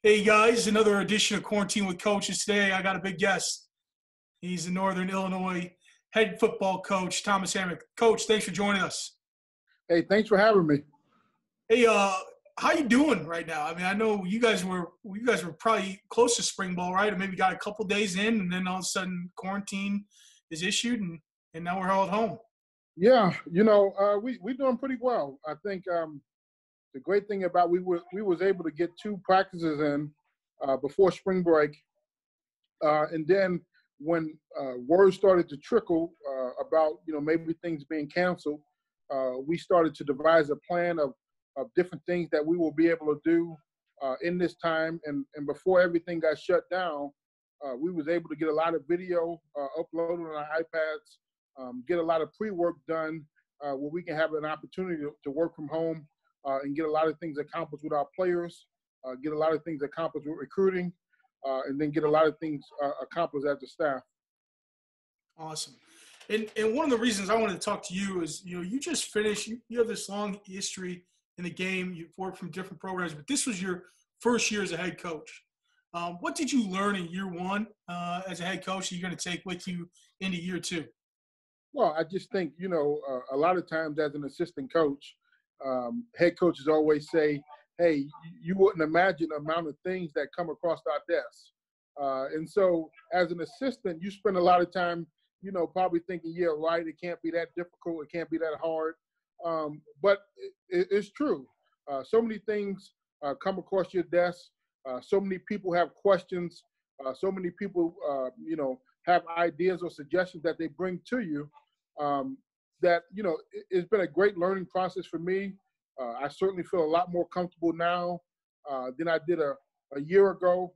Hey guys, another edition of Quarantine with Coaches. Today I got a big guest. He's the Northern Illinois head football coach, Thomas Hammock. Coach, thanks for joining us. Hey, thanks for having me. Hey, how you doing right now? I mean, I know you guys were probably close to spring ball, right? Or maybe got a couple days in, and then all of a sudden quarantine is issued, and now we're all at home. Yeah, we're doing pretty well. I think the great thing about we was able to get 2 practices in before spring break, and then when word started to trickle about maybe things being canceled, we started to devise a plan of different things that we will be able to do in this time. And before everything got shut down, we was able to get a lot of video uploaded on our iPads, get a lot of pre-work done where we can have an opportunity to work from home and get a lot of things accomplished with our players, get a lot of things accomplished with recruiting, and then get a lot of things accomplished as a staff. Awesome. And one of the reasons I wanted to talk to you is, you just finished, you have this long history in the game. You've worked from different programs, but this was your first year as a head coach. What did you learn in year one as a head coach that you're going to take with you into year two? Well, I just think, a lot of times as an assistant coach, head coaches always say, hey, you wouldn't imagine the amount of things that come across our desks. And so as an assistant, you spend a lot of time, probably thinking, yeah, right, it can't be that difficult, it can't be that hard. But it's true. So many things come across your desk. So many people have questions. So many people, have ideas or suggestions that they bring to you. That it's been a great learning process for me. I certainly feel a lot more comfortable now than I did a year ago.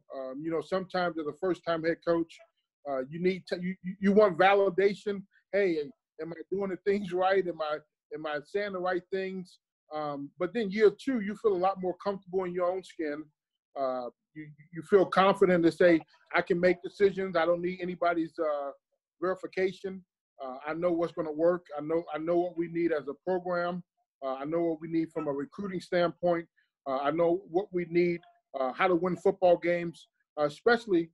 Sometimes as a first-time head coach, you want validation. Hey, am I doing the things right? Am I saying the right things? But then year two, you feel a lot more comfortable in your own skin. You feel confident to say, I can make decisions. I don't need anybody's verification. I know what's going to work. I know what we need as a program. I know what we need from a recruiting standpoint. I know what we need, how to win football games, especially,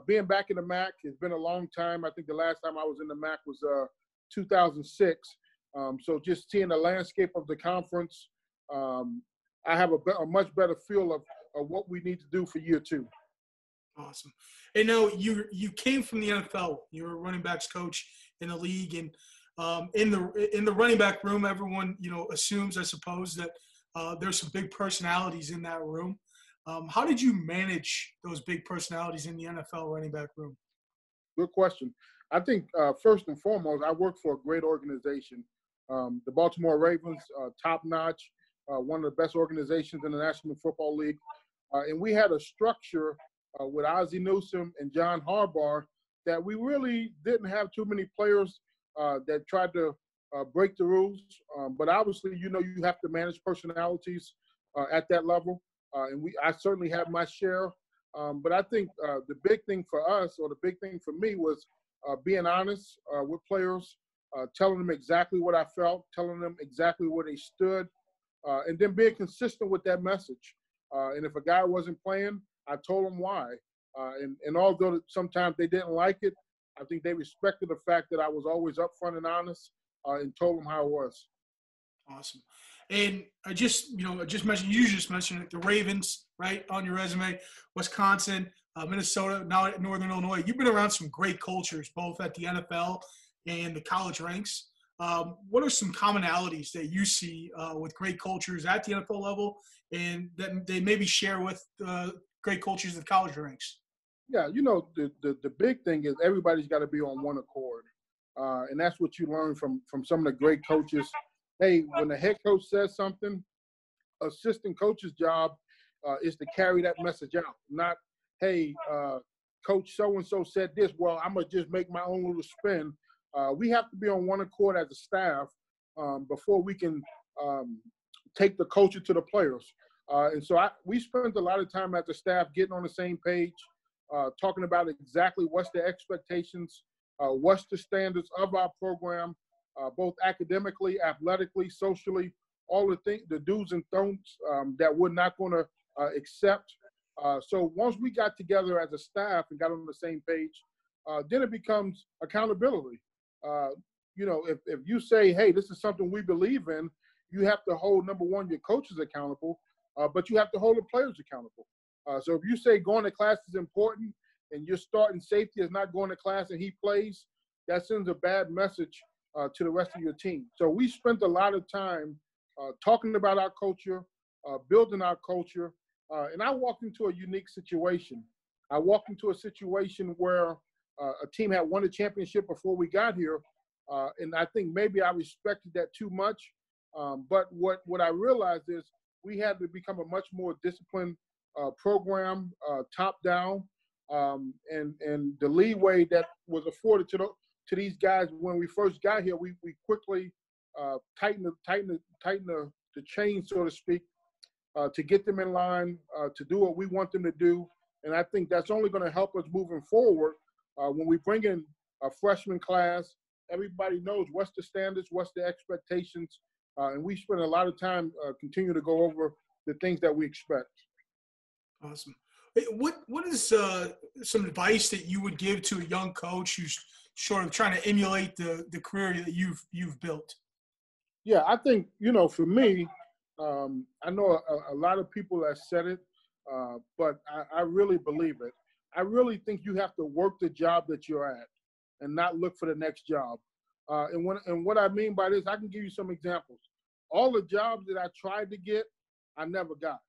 being back in the MAC. It's been a long time. I think the last time I was in the MAC was 2006. So just seeing the landscape of the conference, I have a much better feel of what we need to do for year two. Awesome. And now you came from the NFL. You were a running backs coach in the league, and in the running back room, everyone assumes, I suppose, that there's some big personalities in that room. How did you manage those big personalities in the NFL running back room? Good question. I think first and foremost, I work for a great organization. The Baltimore Ravens, top notch, one of the best organizations in the National Football League. And we had a structure with Ozzie Newsome and John Harbaugh that we really didn't have too many players that tried to break the rules. But obviously, you have to manage personalities at that level. And I certainly have my share. But I think the big thing for us, or the big thing for me, was being honest with players, telling them exactly what I felt, telling them exactly where they stood, and then being consistent with that message. And if a guy wasn't playing, I told them why. And although sometimes they didn't like it, I think they respected the fact that I was always upfront and honest and told them how it was. Awesome. And I just mentioned, you just mentioned it, the Ravens, right, on your resume, Wisconsin, Minnesota, now at Northern Illinois. You've been around some great cultures, both at the NFL and the college ranks. What are some commonalities that you see with great cultures at the NFL level and that they maybe share with great cultures at the college ranks? Yeah, the big thing is everybody's got to be on one accord. And that's what you learn from some of the great coaches. Hey, when the head coach says something, assistant coach's job is to carry that message out. Not, hey, coach so-and-so said this, well, I'm going to just make my own little spin. We have to be on one accord as a staff before we can take the culture to the players. And so we spent a lot of time as a staff getting on the same page, talking about exactly what's the expectations, what's the standards of our program, both academically, athletically, socially, all the do's and don'ts that we're not going to accept So once we got together as a staff and got on the same page, then it becomes accountability. If you say, hey, this is something we believe in, you have to hold, number one, your coaches accountable, but you have to hold the players accountable. So if you say going to class is important and your starting safety is not going to class and he plays, that sends a bad message to the rest of your team. So we spent a lot of time talking about our culture, building our culture. And I walked into a unique situation. I walked into a situation where a team had won a championship before we got here. And I think maybe I respected that too much. But what I realized is we had to become a much more disciplined program, top down, and the leeway that was afforded to these guys when we first got here. We quickly tightened the chain, so to speak, to get them in line, to do what we want them to do. And I think that's only going to help us moving forward. When we bring in a freshman class, everybody knows what's the standards, what's the expectations, and we spend a lot of time continue to go over the things that we expect. Awesome. What is some advice that you would give to a young coach who's sort of trying to emulate the career that you've built? Yeah, I think, for me, I know a lot of people have said it, but I really believe it. I really think you have to work the job that you're at and not look for the next job. And what I mean by this, I can give you some examples. All the jobs that I tried to get, I never got.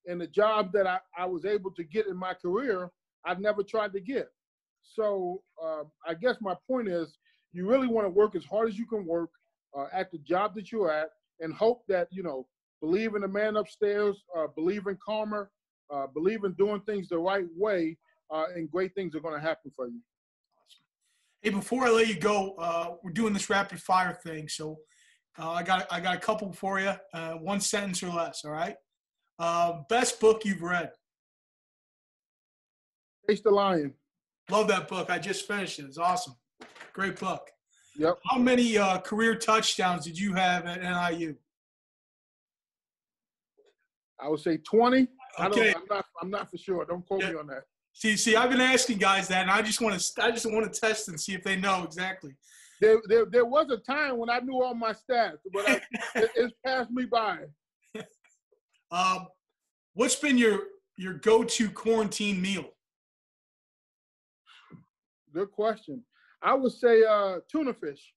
And the job that I was able to get in my career, I never tried to get. So I guess my point is you really want to work as hard as you can work at the job that you're at and hope that, believe in the man upstairs, believe in karma, believe in doing things the right way, and great things are going to happen for you. Hey, before I let you go, we're doing this rapid fire thing. So I got a couple for you, one sentence or less. All right. Best book you've read? Chase the Lion. Love that book. I just finished it. It's awesome. Great book. Yep. How many career touchdowns did you have at NIU? I would say 20. Okay. I'm not for sure. Don't quote me on that. See, I've been asking guys that, and I just want to test and see if they know exactly. There was a time when I knew all my stats, but it's passed me by. What's been your go-to quarantine meal? Good question. I would say tuna fish.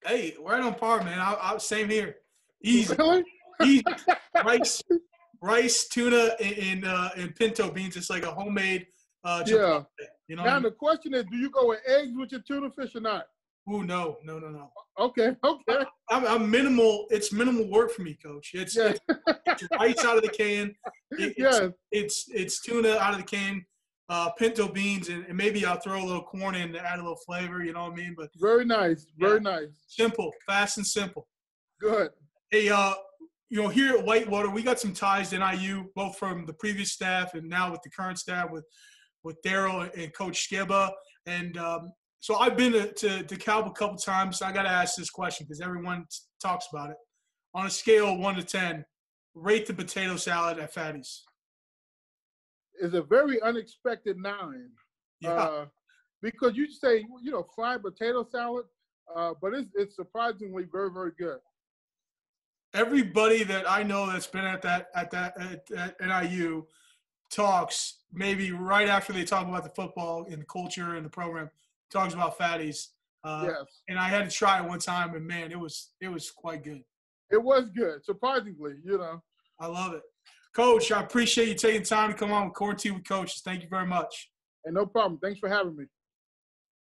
Hey, right on par, man. I same here. Easy. Really? Easy. Rice, tuna, and pinto beans. It's like a homemade chipotle. Yeah. Now the question is, do you go with eggs with your tuna fish or not? Ooh, no. Okay. I'm minimal. It's minimal work for me, Coach. It's rice out of the can. It's tuna out of the can. Pinto beans, and maybe I'll throw a little corn in to add a little flavor. You know what I mean? But very nice. Very nice. Simple, fast and simple. Good. Hey, here at Whitewater, we got some ties to NIU, both from the previous staff and now with the current staff with Daryl and Coach Skiba. And so I've been to DeKalb a couple times. I got to ask this question because everyone talks about it. On a scale of 1 to 10, rate the potato salad at Fatty's. It's a very unexpected 9. Yeah. Because you say, fried potato salad, but it's surprisingly very, very good. Everybody that I know that's been at NIU talks maybe right after they talk about the football and the culture and the program, talks about Fatty's. Yes. And I had to try it one time, and man, it was quite good. It was good, surprisingly. I love it, Coach. I appreciate you taking time to come on with Quarantine with Coaches. Thank you very much. And no problem. Thanks for having me.